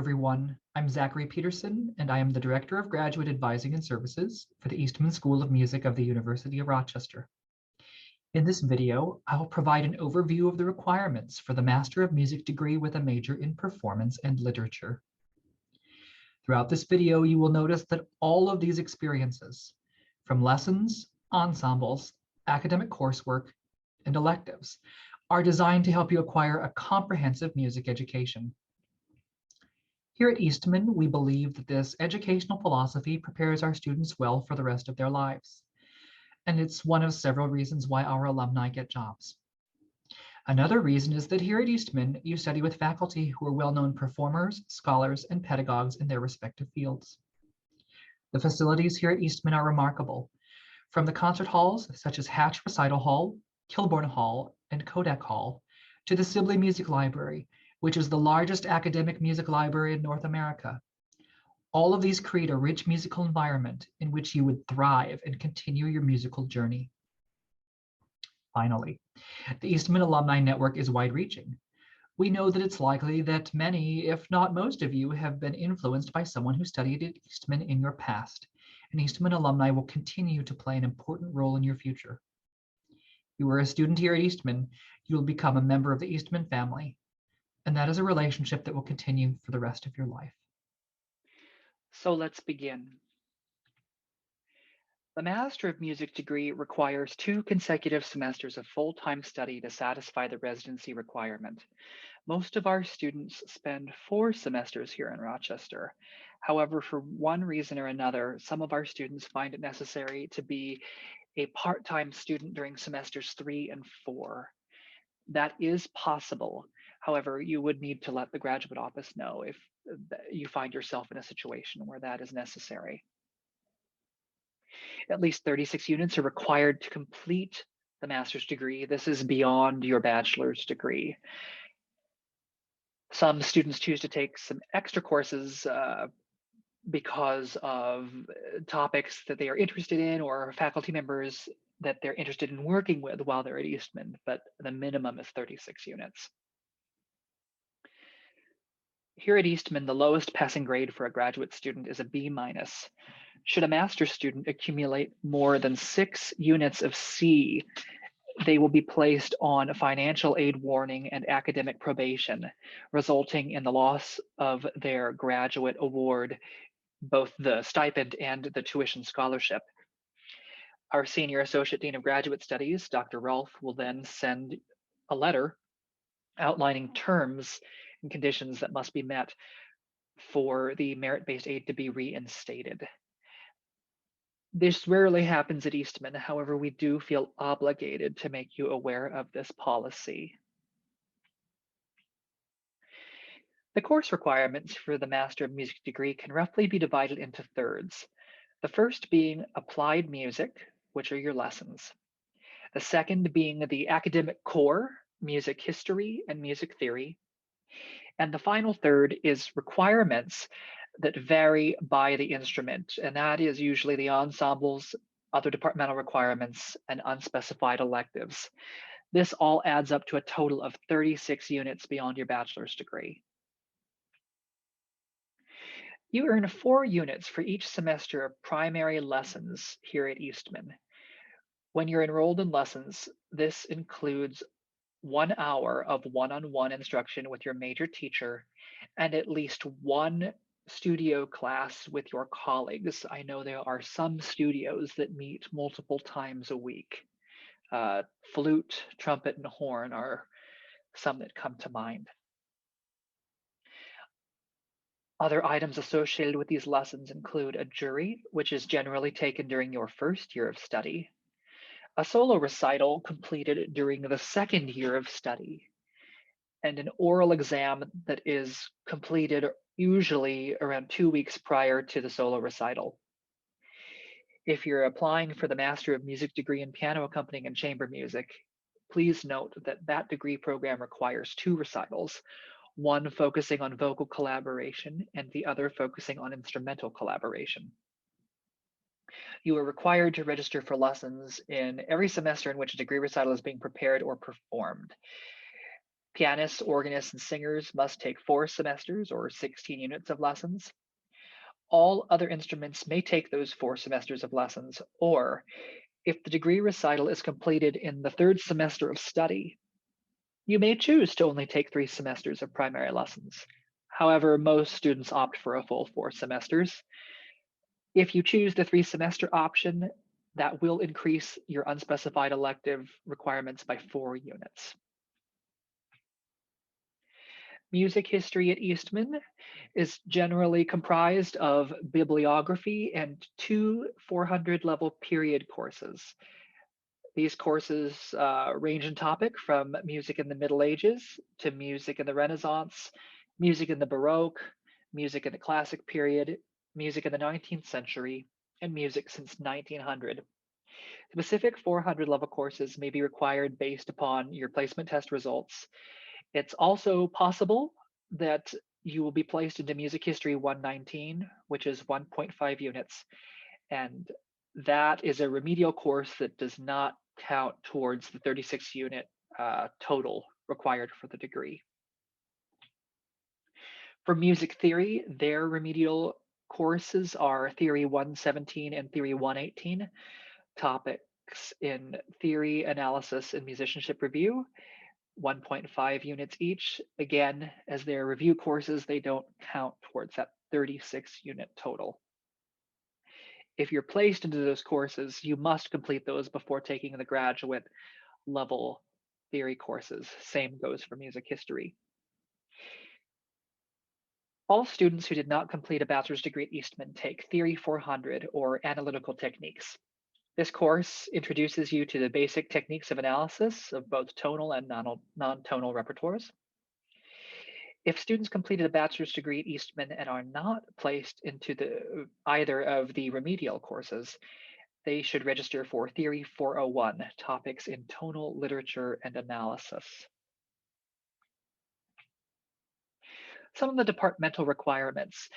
everyone. I'm Zachary Peterson, and I am the Director of Graduate Advising and Services for the Eastman School of Music of the University of Rochester. In this video, I'll provide an overview of the requirements for the Master of Music degree with a major in Performance and Literature. Throughout this video, you will notice that all of these experiences, from lessons, ensembles, academic coursework, and electives, are designed to help you acquire a comprehensive music education. Here at Eastman, we believe that this educational philosophy prepares our students well for the rest of their lives. And it's one of several reasons why our alumni get jobs. Another reason is that here at Eastman, you study with faculty who are well-known performers, scholars, and pedagogues in their respective fields. The facilities here at Eastman are remarkable. From the concert halls, such as Hatch Recital Hall, Kilbourne Hall, and Kodak Hall, to the Sibley Music Library, which is the largest academic music library in North America. All of these create a rich musical environment in which you would thrive and continue your musical journey. Finally, the Eastman Alumni Network is wide-reaching. We know that it's likely that many, if not most of you, have been influenced by someone who studied at Eastman in your past, and Eastman alumni will continue to play an important role in your future. If you are a student here at Eastman, you will become a member of the Eastman family, and that is a relationship that will continue for the rest of your life. So let's begin. The Master of Music degree requires 2 consecutive semesters of full-time study to satisfy the residency requirement. Most of our students spend 4 semesters here in Rochester. However, for one reason or another, some of our students find it necessary to be a part-time student during semesters 3 and 4. That is possible. However, you would need to let the graduate office know if you find yourself in a situation where that is necessary. At least 36 units are required to complete the master's degree. This is beyond your bachelor's degree. Some students choose to take some extra courses because of topics that they are interested in or faculty members that they're interested in working with while they're at Eastman, but the minimum is 36 units. Here at Eastman, the lowest passing grade for a graduate student is a B-. Should a master's student accumulate more than 6 units of C, they will be placed on financial aid warning and academic probation, resulting in the loss of their graduate award, both the stipend and the tuition scholarship. Our Senior Associate Dean of Graduate Studies, Dr. Rolfe, will then send a letter outlining terms and conditions that must be met for the merit-based aid to be reinstated. This rarely happens at Eastman. However, we do feel obligated to make you aware of this policy. The course requirements for the Master of Music degree can roughly be divided into thirds. The first being applied music, which are your lessons. The second being the academic core, music history and music theory. And the final third is requirements that vary by the instrument, and that is usually the ensembles, other departmental requirements, and unspecified electives. This all adds up to a total of 36 units beyond your bachelor's degree. You earn 4 units for each semester of primary lessons here at Eastman. When you're enrolled in lessons, this includes 1 hour of one-on-one instruction with your major teacher and at least 1 studio class with your colleagues. I know there are some studios that meet multiple times a week. Flute, trumpet, and horn are some that come to mind. Other items associated with these lessons include a jury, which is generally taken during your first year of study, a solo recital completed during the second year of study, and an oral exam that is completed usually around 2 weeks prior to the solo recital. If you're applying for the Master of Music degree in piano accompanying and chamber music, please note that that degree program requires 2 recitals, one focusing on vocal collaboration and the other focusing on instrumental collaboration. You are required to register for lessons in every semester in which a degree recital is being prepared or performed. Pianists, organists, and singers must take 4 semesters or 16 units of lessons. All other instruments may take those 4 semesters of lessons, or if the degree recital is completed in the 3rd semester of study, you may choose to only take 3 semesters of primary lessons. However, most students opt for a full 4 semesters. If you choose the 3-semester option, that will increase your unspecified elective requirements by 4 units. Music history at Eastman is generally comprised of bibliography and 2 400-level period courses. These courses range in topic from music in the Middle Ages to music in the Renaissance, music in the Baroque, music in the Classic period, music in the 19th century, and music since 1900. Specific 400-level courses may be required based upon your placement test results. It's also possible that you will be placed into Music History 119, which is 1.5 units, and that is a remedial course that does not count towards the 36-unit total required for the degree. For music theory, their remedial courses are Theory 117 and Theory 118, topics in theory, analysis, and musicianship review, 1.5 units each. Again, as they're review courses, they don't count towards that 36-unit total. If you're placed into those courses, you must complete those before taking the graduate level theory courses. Same goes for music history. All students who did not complete a bachelor's degree at Eastman take Theory 400 or Analytical Techniques. This course introduces you to the basic techniques of analysis of both tonal and non-tonal repertoires. If students completed a bachelor's degree at Eastman and are not placed into either of the remedial courses, they should register for Theory 401, topics in tonal literature and analysis. Some of the departmental requirements.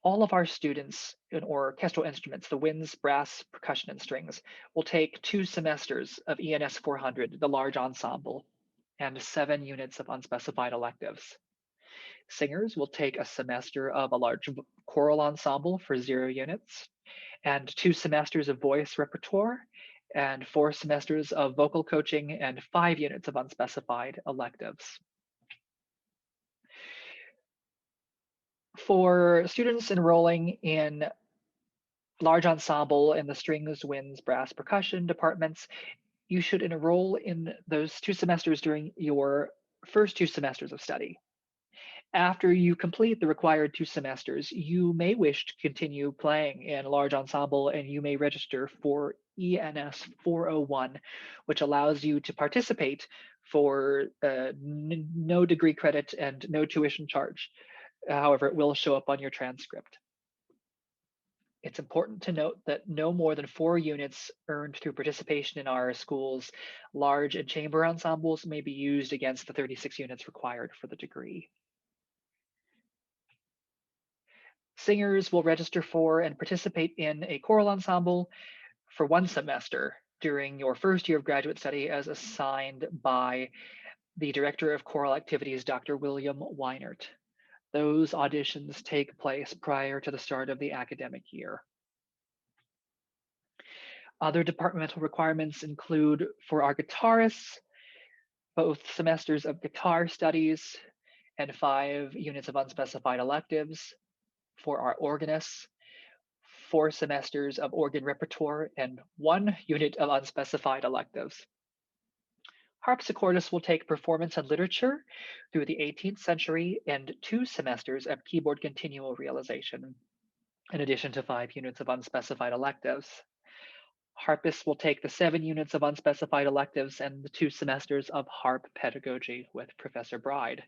All of our students in orchestral instruments, the winds, brass, percussion, and strings, will take 2 semesters of ENS 400, the large ensemble, and 7 units of unspecified electives. Singers will take a semester of a large choral ensemble for 0 units, and 2 semesters of voice repertoire, and 4 semesters of vocal coaching, and 5 units of unspecified electives. For students enrolling in large ensemble in the strings, winds, brass, percussion departments, you should enroll in those 2 semesters during your first 2 semesters of study. After you complete the required 2 semesters, you may wish to continue playing in large ensemble, and you may register for ENS 401, which allows you to participate for no degree credit and no tuition charge. However, it will show up on your transcript. It's important to note that no more than 4 units earned through participation in our school's large and chamber ensembles may be used against the 36 units required for the degree. Singers will register for and participate in a choral ensemble for 1 semester during your first year of graduate study as assigned by the Director of Choral Activities, Dr. William Weinert. Those auditions take place prior to the start of the academic year. Other departmental requirements include for our guitarists, both semesters of guitar studies and 5 units of unspecified electives. For our organists, 4 semesters of organ repertoire and 1 unit of unspecified electives. Harpsichordists will take performance and literature through the 18th century and 2 semesters of keyboard continual realization, in addition to 5 units of unspecified electives. Harpists will take the 7 units of unspecified electives and the 2 semesters of harp pedagogy with Professor Bride.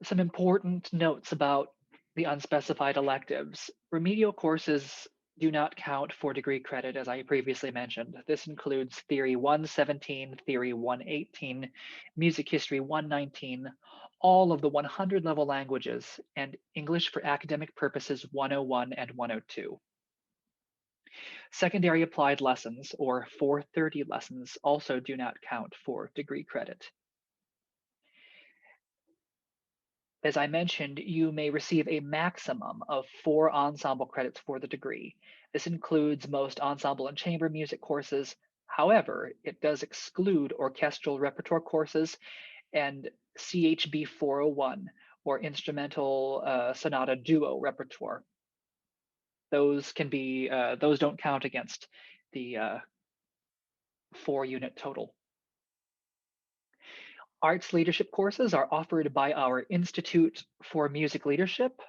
Some important notes about the unspecified electives. Remedial courses do not count for degree credit, as I previously mentioned. This includes Theory 117, Theory 118, Music History 119, all of the 100-level languages, and English for Academic Purposes 101 and 102. Secondary applied lessons, or 430 lessons, also do not count for degree credit. As I mentioned, you may receive a maximum of 4 ensemble credits for the degree. This includes most ensemble and chamber music courses. However, it does exclude orchestral repertoire courses and CHB 401, or instrumental sonata duo repertoire. Those don't count against the 4-unit total. Arts leadership courses are offered by our Institute for Music Leadership.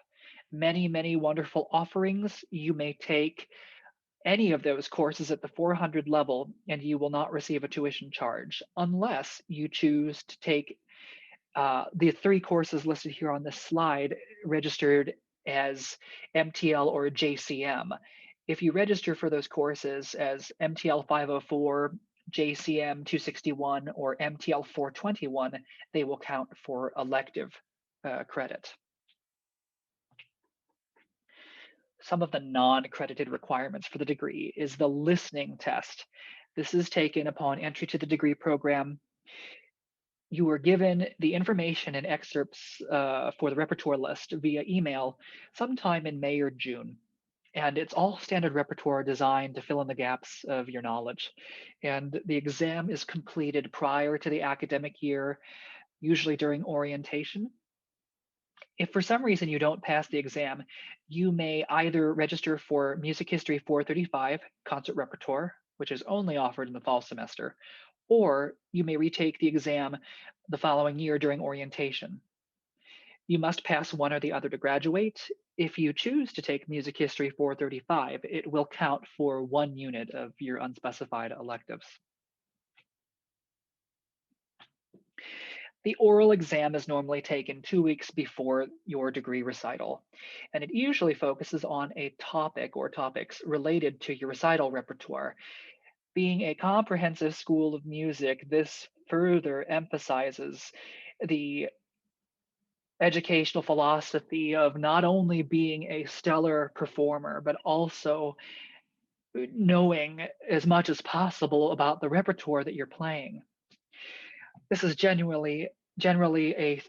Many wonderful offerings. You may take any of those courses at the 400 level and you will not receive a tuition charge unless you choose to take the 3 courses listed here on this slide registered as MTL or JCM. If you register for those courses as MTL 504, JCM 261, or MTL 421, they will count for elective credit. Some of the non-accredited requirements for the degree is the listening test. This is taken upon entry to the degree program. You are given the information and excerpts for the repertoire list via email sometime in May or June. And it's all standard repertoire designed to fill in the gaps of your knowledge. And the exam is completed prior to the academic year, usually during orientation. If for some reason you don't pass the exam, you may either register for Music History 435 concert repertoire, which is only offered in the fall semester, or you may retake the exam the following year during orientation. You must pass one or the other to graduate. If you choose to take Music History 435, it will count for 1 unit of your unspecified electives. The oral exam is normally taken 2 weeks before your degree recital, and it usually focuses on a topic or topics related to your recital repertoire. Being a comprehensive school of music, this further emphasizes the educational philosophy of not only being a stellar performer, but also knowing as much as possible about the repertoire that you're playing. This is generally a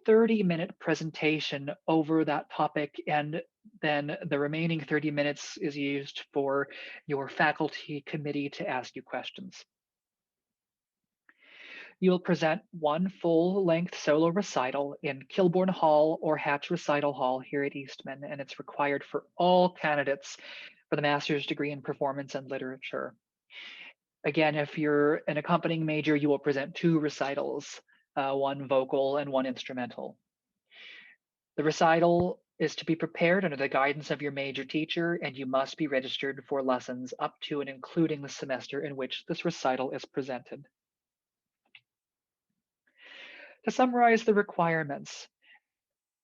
30-minute presentation over that topic, and then the remaining 30 minutes is used for your faculty committee to ask you questions. You'll present 1 full-length solo recital in Kilbourne Hall or Hatch Recital Hall here at Eastman, and it's required for all candidates for the master's degree in performance and literature. Again, if you're an accompanying major, you will present 2 recitals, 1 vocal and 1 instrumental. The recital is to be prepared under the guidance of your major teacher, and you must be registered for lessons up to and including the semester in which this recital is presented. To summarize the requirements,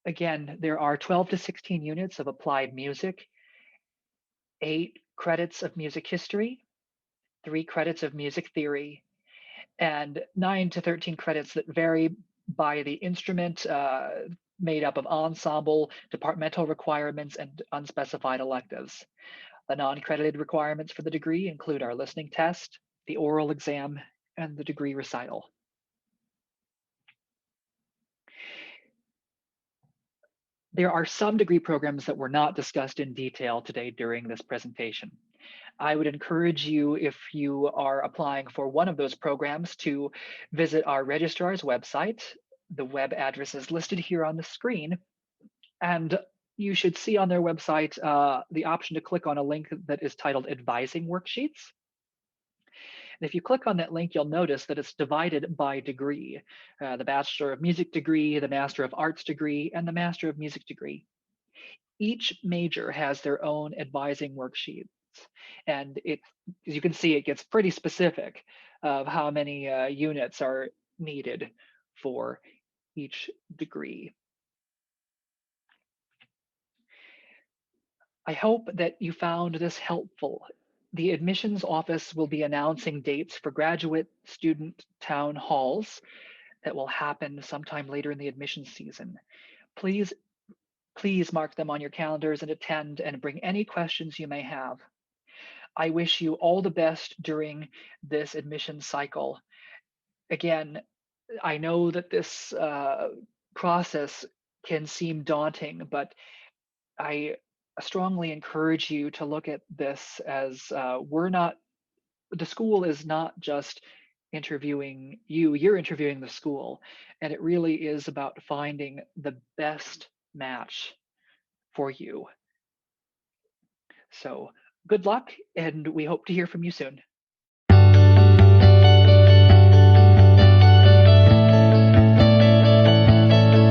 again, there are 12 to 16 units of applied music, 8 credits of music history, 3 credits of music theory, and 9 to 13 credits that vary by the instrument, made up of ensemble, departmental requirements, and unspecified electives. The non-credited requirements for the degree include our listening test, the oral exam, and the degree recital. There are some degree programs that were not discussed in detail today during this presentation. I would encourage you, if you are applying for one of those programs, to visit our registrar's website. The web address is listed here on the screen, and you should see on their website the option to click on a link that is titled Advising Worksheets. And if you click on that link, you'll notice that it's divided by degree, the Bachelor of Music degree, the Master of Arts degree, and the Master of Music degree. Each major has their own advising worksheets, and as you can see, it gets pretty specific of how many units are needed for each degree. I hope that you found this helpful. The admissions office will be announcing dates for graduate student town halls that will happen sometime later in the admissions season. Please mark them on your calendars and attend, and bring any questions you may have. I wish you all the best during this admission cycle. Again, I know that this process can seem daunting, but I strongly encourage you to look at this as the school is not just interviewing you, you're interviewing the school. And it really is about finding the best match for you. So good luck, and we hope to hear from you soon.